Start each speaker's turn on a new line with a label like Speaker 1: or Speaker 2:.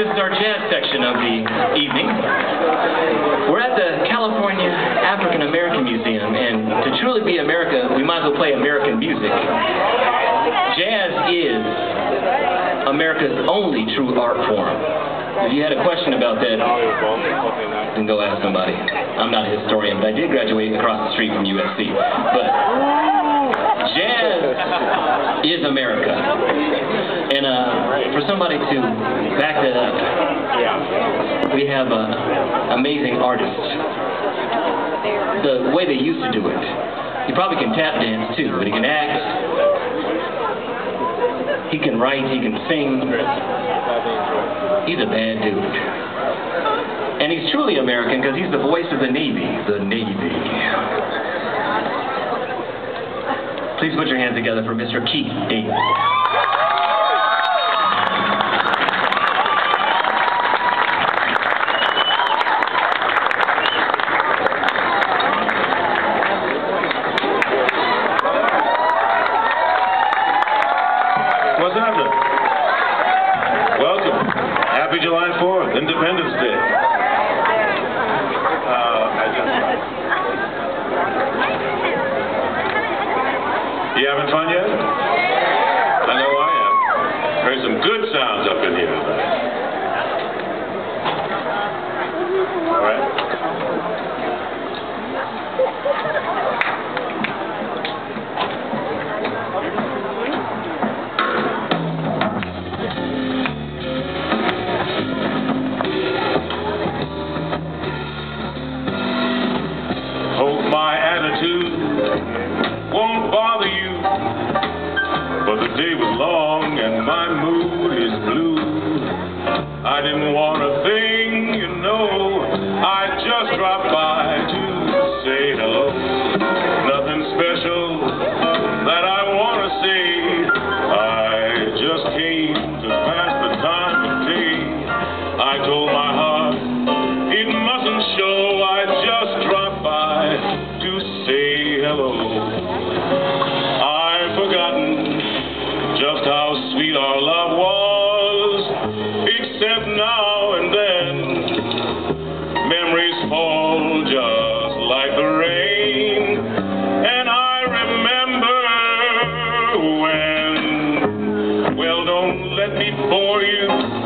Speaker 1: This is our jazz section of the evening. We're at the California African American Museum, and to truly be America, we might as well play American music. Jazz is America's only true art form. If you had a question about that, then go ask somebody. I'm not a historian, but I did graduate across the street from USC. But jazz is America. And for somebody to back that up, we have amazing artists. The way they used to do it. He probably can tap dance too, but he can act, he can write, he can sing. He's a bad dude. And he's truly American because he's the voice of the Navy. The Navy. Please put your hands together for Mr. Keith David.
Speaker 2: What's happening? Welcome. Happy July 4th, Independence Day. You having fun yet? I know I am. Heard some good sounds up in here. All right. Hope my attitude won't bother you, but the day was long and my mood is blue. I didn't want a thing, you know, I just dropped by to say hello. Nothing special that I want to say, I just came to pass the time of day. I told my heart it mustn't show, I just dropped by to say hello. I've forgotten just how sweet our love was, except now and then memories fall just like the rain, and I remember when, well, don't let me bore you.